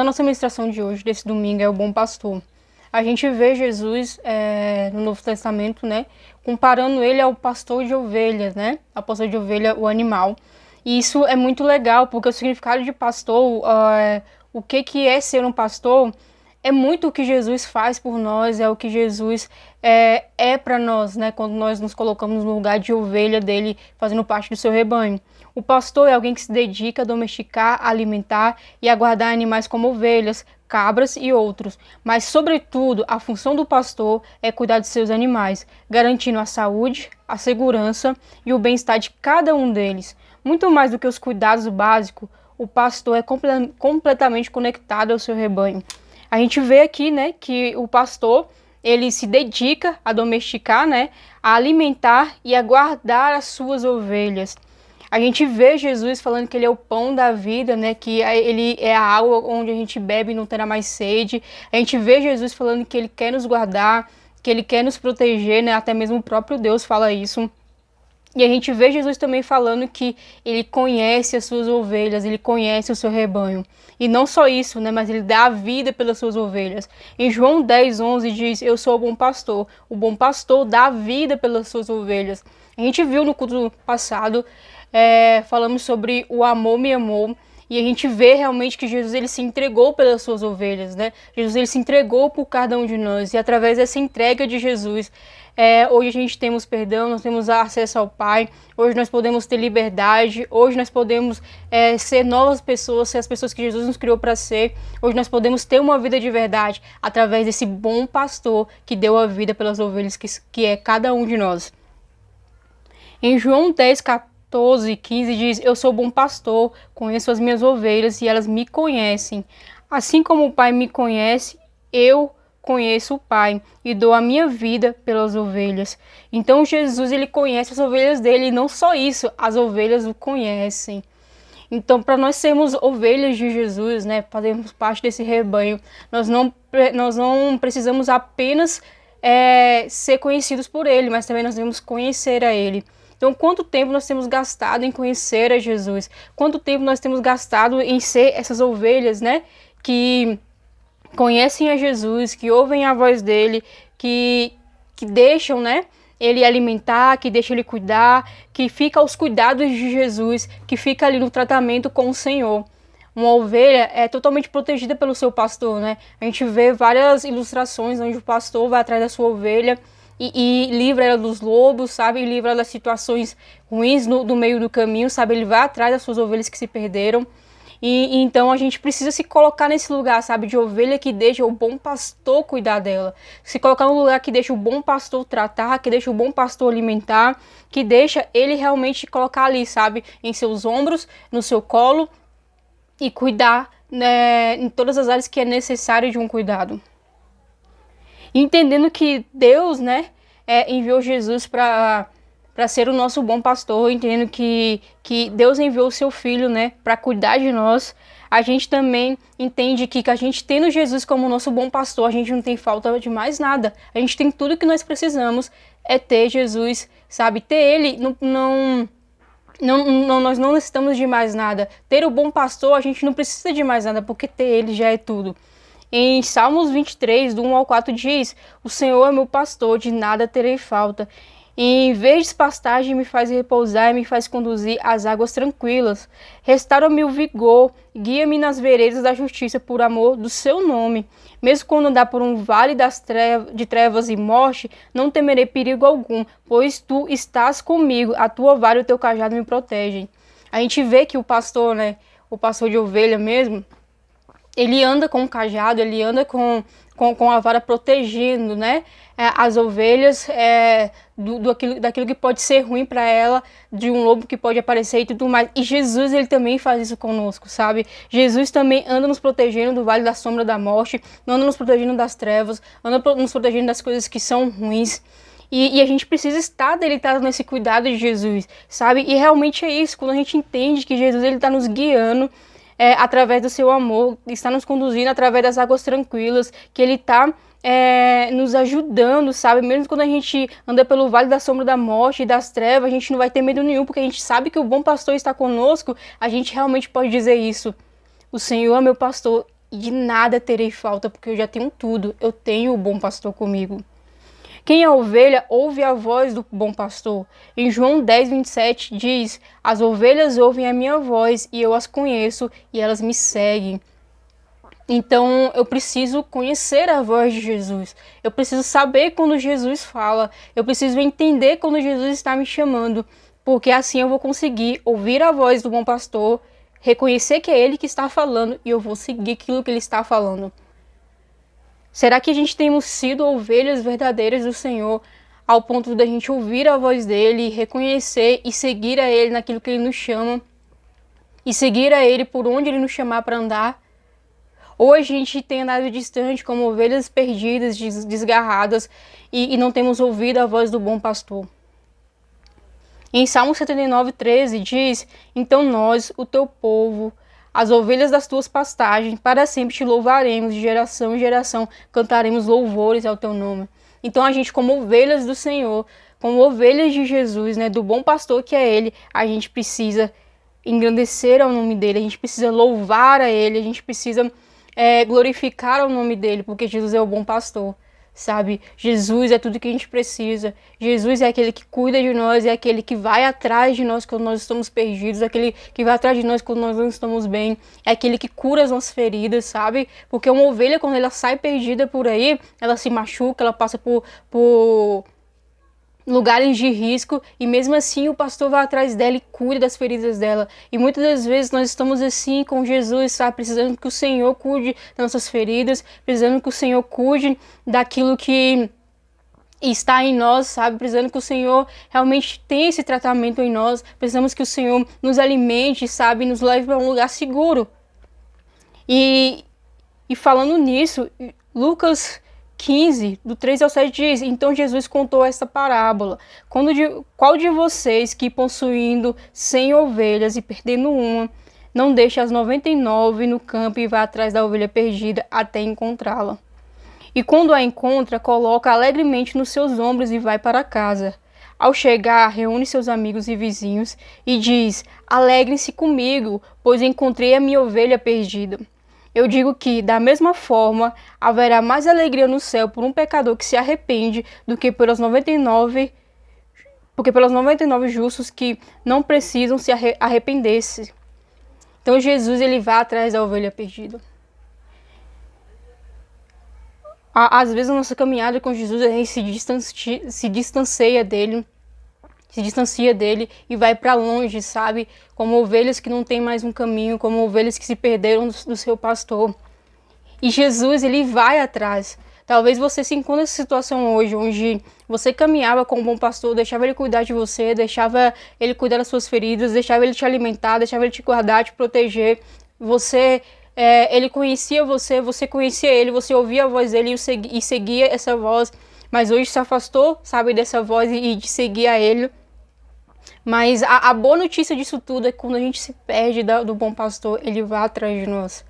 da nossa ministração de hoje, desse domingo, é o bom pastor. A gente vê Jesus no Novo Testamento, né, comparando ele ao pastor de ovelhas, né, ao pastor de ovelha, o animal. E isso é muito legal, porque o significado de pastor, o que é ser um pastor, é muito o que Jesus faz por nós, é o que Jesus é para nós, né? Quando nós nos colocamos no lugar de ovelha dele, fazendo parte do seu rebanho. O pastor é alguém que se dedica a domesticar, a alimentar e a guardar animais como ovelhas, cabras e outros. Mas, sobretudo, a função do pastor é cuidar de seus animais, garantindo a saúde, a segurança e o bem-estar de cada um deles. Muito mais do que os cuidados básicos, o pastor é completamente conectado ao seu rebanho. A gente vê aqui, né, que o pastor, ele se dedica a domesticar, né, a alimentar e a guardar as suas ovelhas. A gente vê Jesus falando que ele é o pão da vida, né, que ele é a água onde a gente bebe e não terá mais sede. A gente vê Jesus falando que ele quer nos guardar, que ele quer nos proteger, né, até mesmo o próprio Deus fala isso. E a gente vê Jesus também falando que ele conhece as suas ovelhas, ele conhece o seu rebanho. E não só isso, né, mas ele dá a vida pelas suas ovelhas. Em João 10:11 diz, eu sou o bom pastor dá a vida pelas suas ovelhas. A gente viu no culto passado, falamos sobre o amor me amou, e a gente vê realmente que Jesus ele se entregou pelas suas ovelhas, né? Jesus ele se entregou por cada um de nós, e através dessa entrega de Jesus, hoje a gente temos perdão, nós temos acesso ao Pai, hoje nós podemos ter liberdade, hoje nós podemos ser novas pessoas, ser as pessoas que Jesus nos criou para ser, hoje nós podemos ter uma vida de verdade, através desse bom pastor que deu a vida pelas ovelhas, que é cada um de nós. Em João 10:14-15 diz, eu sou bom pastor, conheço as minhas ovelhas e elas me conhecem. Assim como o Pai me conhece, eu conheço o Pai e dou a minha vida pelas ovelhas. Então Jesus ele conhece as ovelhas dele e não só isso, as ovelhas o conhecem. Então, para nós sermos ovelhas de Jesus, né, fazermos parte desse rebanho, nós não precisamos apenas ser conhecidos por ele, mas também nós devemos conhecer a ele. Então, quanto tempo nós temos gastado em conhecer a Jesus? Quanto tempo nós temos gastado em ser essas ovelhas, né, que conhecem a Jesus, que ouvem a voz dele, que deixam, né, ele alimentar, que deixam ele cuidar, que fica aos cuidados de Jesus, que fica ali no tratamento com o Senhor. Uma ovelha é totalmente protegida pelo seu pastor, né? A gente vê várias ilustrações onde o pastor vai atrás da sua ovelha e livra ela dos lobos, sabe? E livra ela das situações ruins no meio do caminho, sabe? Ele vai atrás das suas ovelhas que se perderam. E então a gente precisa se colocar nesse lugar, sabe, de ovelha que deixa o bom pastor cuidar dela. Se colocar no lugar que deixa o bom pastor tratar, que deixa o bom pastor alimentar, que deixa ele realmente colocar ali, sabe, em seus ombros, no seu colo e cuidar, né, em todas as áreas que é necessário de um cuidado. Entendendo que Deus, né, enviou Jesus para ser o nosso bom pastor, entendendo que Deus enviou o seu Filho, né, para cuidar de nós, a gente também entende que a gente tendo Jesus como nosso bom pastor, a gente não tem falta de mais nada. A gente tem tudo que nós precisamos, é ter Jesus, sabe? Ter Ele, nós não necessitamos de mais nada. Ter o bom pastor, a gente não precisa de mais nada, porque ter Ele já é tudo. Em Salmos 23, do 1-4 diz, o Senhor é meu pastor, de nada terei falta. Em vez de pastagem me faz repousar e me faz conduzir às águas tranquilas. Restaura-me o vigor, guia-me nas veredas da justiça por amor do seu nome. Mesmo quando andar por um vale de trevas e morte, não temerei perigo algum, pois tu estás comigo, a tua vara e o teu cajado me protegem. A gente vê que o pastor, né, o pastor de ovelha mesmo, ele anda com o cajado, ele anda com a vara protegendo, né, as ovelhas daquilo que pode ser ruim para ela, de um lobo que pode aparecer e tudo mais. E Jesus, ele também faz isso conosco, sabe? Jesus também anda nos protegendo do vale da sombra da morte, anda nos protegendo das trevas, anda nos protegendo das coisas que são ruins. E a gente precisa estar deitado nesse cuidado de Jesus, sabe? E realmente é isso, quando a gente entende que Jesus ele está nos guiando, através do seu amor, está nos conduzindo através das águas tranquilas, que ele está nos ajudando, sabe? Mesmo quando a gente anda pelo vale da sombra da morte e das trevas, a gente não vai ter medo nenhum, porque a gente sabe que o bom pastor está conosco, a gente realmente pode dizer isso. O Senhor é meu pastor e de nada terei falta, porque eu já tenho tudo, eu tenho o bom pastor comigo. Quem é ovelha ouve a voz do bom pastor. Em João 10:27 diz: as ovelhas ouvem a minha voz e eu as conheço e elas me seguem. Então eu preciso conhecer a voz de Jesus, eu preciso saber quando Jesus fala, eu preciso entender quando Jesus está me chamando, porque assim eu vou conseguir ouvir a voz do bom pastor, reconhecer que é ele que está falando e eu vou seguir aquilo que ele está falando. Será que a gente temos sido ovelhas verdadeiras do Senhor ao ponto da gente ouvir a voz dele, reconhecer e seguir a ele naquilo que ele nos chama e seguir a ele por onde ele nos chamar para andar? Hoje a gente tem andado distante como ovelhas perdidas, desgarradas e não temos ouvido a voz do bom pastor. Em Salmo 79:13 diz: então nós, o teu povo, as ovelhas das tuas pastagens, para sempre te louvaremos, de geração em geração cantaremos louvores ao teu nome. Então a gente, como ovelhas do Senhor, como ovelhas de Jesus, né, do bom pastor que é ele, a gente precisa engrandecer ao nome dele, a gente precisa louvar a ele, a gente precisa glorificar o nome dele, porque Jesus é o bom pastor, sabe? Jesus é tudo que a gente precisa. Jesus é aquele que cuida de nós, é aquele que vai atrás de nós quando nós estamos perdidos, é aquele que vai atrás de nós quando nós não estamos bem, é aquele que cura as nossas feridas, sabe? Porque uma ovelha, quando ela sai perdida por aí, ela se machuca, ela passa por lugares de risco e mesmo assim o pastor vai atrás dela e cuida das feridas dela. E muitas das vezes nós estamos assim com Jesus, sabe? Precisando que o Senhor cuide das nossas feridas, precisando que o Senhor cuide daquilo que está em nós, sabe? Precisando que o Senhor realmente tenha esse tratamento em nós. Precisamos que o Senhor nos alimente, sabe? Nos leve para um lugar seguro. E falando nisso, Lucas 15, do 3 ao 7 diz: então Jesus contou esta parábola. Qual de vocês que possuindo 100 ovelhas e perdendo uma, não deixa as 99 no campo e vai atrás da ovelha perdida até encontrá-la? E quando a encontra, coloca alegremente nos seus ombros e vai para casa. Ao chegar, reúne seus amigos e vizinhos e diz: alegrem-se comigo, pois encontrei a minha ovelha perdida. Eu digo que, da mesma forma, haverá mais alegria no céu por um pecador que se arrepende do que pelos 99, porque pelos 99 justos que não precisam se arrepender-se. Então Jesus, ele vai atrás da ovelha perdida. Às vezes a nossa caminhada com Jesus, a gente se distancia dele e vai para longe, sabe? Como ovelhas que não têm mais um caminho, como ovelhas que se perderam do seu pastor. E Jesus, ele vai atrás. Talvez você se encontre nessa situação hoje, onde você caminhava com um bom pastor, deixava ele cuidar de você, deixava ele cuidar das suas feridas, deixava ele te alimentar, deixava ele te guardar, te proteger. Ele conhecia você, você conhecia ele, você ouvia a voz dele e seguia essa voz. Mas hoje se afastou, sabe, dessa voz e de seguir a ele. Mas a boa notícia disso tudo é que quando a gente se perde do bom pastor, ele vai atrás de nós,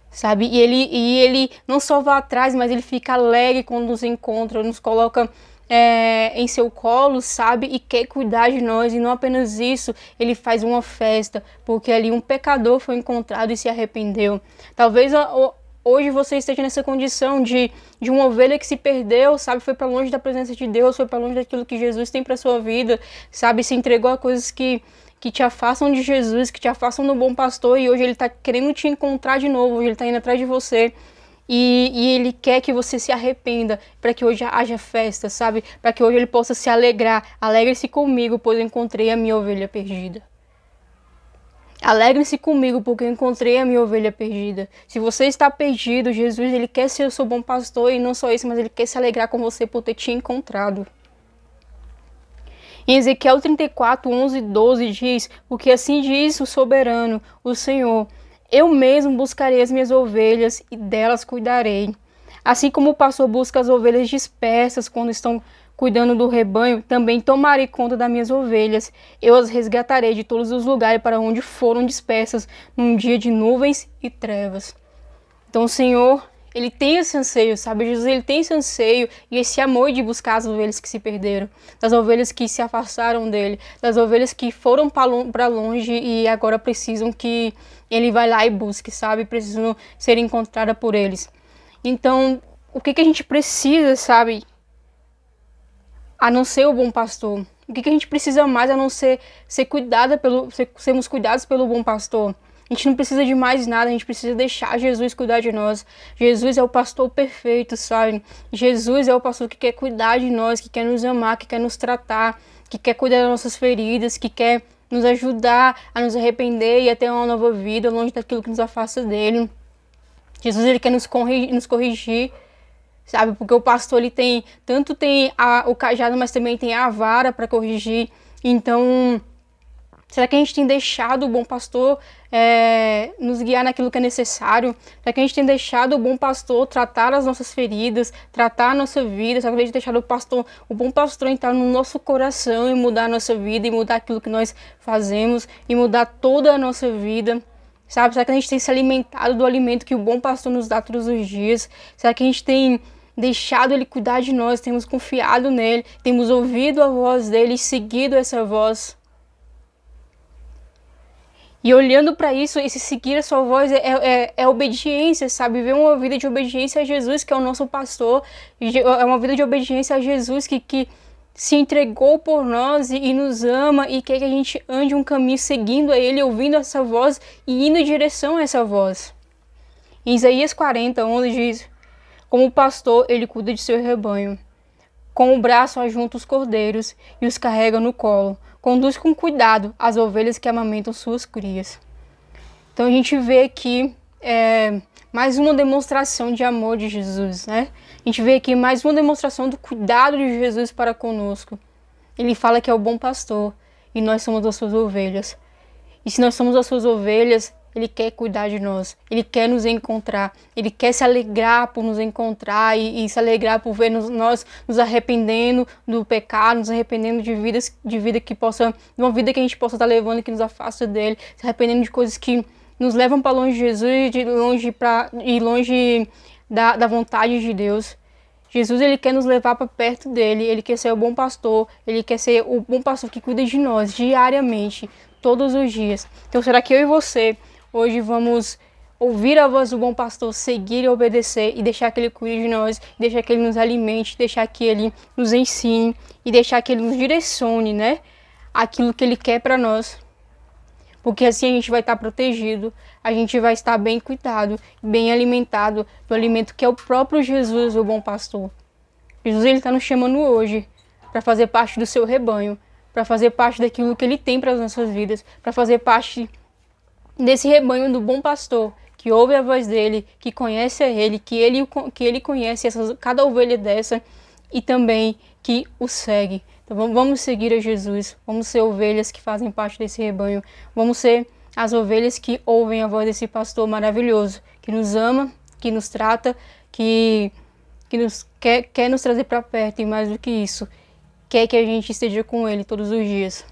sabe? E ele não só vai atrás, mas ele fica alegre quando nos encontra, nos coloca em seu colo, sabe? E quer cuidar de nós. E não apenas isso, ele faz uma festa, porque ali um pecador foi encontrado e se arrependeu. Talvez hoje você esteja nessa condição de uma ovelha que se perdeu, sabe? Foi para longe da presença de Deus, foi para longe daquilo que Jesus tem para sua vida, sabe? Se entregou a coisas que te afastam de Jesus, que te afastam do bom pastor, e hoje ele está querendo te encontrar de novo, hoje ele está indo atrás de você. E ele quer que você se arrependa, para que hoje haja festa, sabe? Para que hoje ele possa se alegrar. Alegre-se comigo, pois eu encontrei a minha ovelha perdida. Alegre-se comigo, porque eu encontrei a minha ovelha perdida. Se você está perdido, Jesus, ele quer ser o seu bom pastor, e não só isso, mas ele quer se alegrar com você por ter te encontrado. Em Ezequiel 34, 11 e 12 diz: porque assim diz o soberano, o Senhor: eu mesmo buscarei as minhas ovelhas e delas cuidarei. Assim como o pastor busca as ovelhas dispersas quando estão cuidando do rebanho, também tomarei conta das minhas ovelhas. Eu as resgatarei de todos os lugares para onde foram dispersas num dia de nuvens e trevas. Então o Senhor, ele tem esse anseio, sabe? Jesus, ele tem esse anseio e esse amor de buscar as ovelhas que se perderam, das ovelhas que se afastaram dele, das ovelhas que foram para longe e agora precisam que ele vá lá e busque, sabe? Precisam ser encontradas por eles. Então, o que a gente precisa, sabe? A não ser o bom pastor. O que a gente precisa mais a não ser sermos cuidados pelo bom pastor? A gente não precisa de mais nada, a gente precisa deixar Jesus cuidar de nós. Jesus é o pastor perfeito, sabe? Jesus é o pastor que quer cuidar de nós, que quer nos amar, que quer nos tratar, que quer cuidar das nossas feridas, que quer nos ajudar a nos arrepender e a ter uma nova vida longe daquilo que nos afasta dele. Jesus, ele quer nos corrigir, sabe? Porque o pastor, ele tem o cajado, mas também tem a vara para corrigir. Então, será que a gente tem deixado o bom pastor nos guiar naquilo que é necessário? Será que a gente tem deixado o bom pastor tratar as nossas feridas, tratar a nossa vida? Será que a gente tem deixado o bom pastor entrar no nosso coração e mudar a nossa vida, e mudar aquilo que nós fazemos, e mudar toda a nossa vida? Sabe? Será que a gente tem se alimentado do alimento que o bom pastor nos dá todos os dias? Será que a gente tem deixado ele cuidar de nós, temos confiado nele, temos ouvido a voz dele e seguido essa voz? E olhando para isso, esse seguir a sua voz é obediência, sabe? Viver uma vida de obediência a Jesus, que é o nosso pastor. É uma vida de obediência a Jesus que se entregou por nós e nos ama e quer que a gente ande um caminho seguindo a ele, ouvindo essa voz e indo em direção a essa voz. Em Isaías 40:11 diz: como o pastor, ele cuida de seu rebanho. Com o braço ajunta os cordeiros e os carrega no colo. Conduz com cuidado as ovelhas que amamentam suas crias. Então a gente vê aqui mais uma demonstração de amor de Jesus, né? A gente vê aqui mais uma demonstração do cuidado de Jesus para conosco. Ele fala que é o bom pastor e nós somos as suas ovelhas. E se nós somos as suas ovelhas, ele quer cuidar de nós, ele quer nos encontrar, ele quer se alegrar por nos encontrar e se alegrar por ver nós nos arrependendo do pecado, nos arrependendo de vida que possa, de uma vida que a gente possa estar levando e que nos afasta dele, se arrependendo de coisas que nos levam para longe de Jesus e longe da vontade de Deus. Jesus, ele quer nos levar para perto dele, ele quer ser o bom pastor, ele quer ser o bom pastor que cuida de nós diariamente, todos os dias. Então será que eu e você hoje vamos ouvir a voz do bom pastor, seguir e obedecer e deixar que ele cuide de nós, deixar que ele nos alimente, deixar que ele nos ensine e deixar que ele nos direcione, né? Aquilo que ele quer para nós. Porque assim a gente vai estar protegido, a gente vai estar bem cuidado, bem alimentado do alimento que é o próprio Jesus, o bom pastor. Jesus, ele está nos chamando hoje para fazer parte do seu rebanho, para fazer parte daquilo que ele tem para as nossas vidas, para fazer parte desse rebanho do bom pastor, que ouve a voz dele, que conhece a ele, que ele conhece cada ovelha dessa e também que o segue. Então vamos seguir a Jesus, vamos ser ovelhas que fazem parte desse rebanho, vamos ser as ovelhas que ouvem a voz desse pastor maravilhoso, que nos ama, que nos trata, que quer nos trazer para perto e mais do que isso, quer que a gente esteja com ele todos os dias.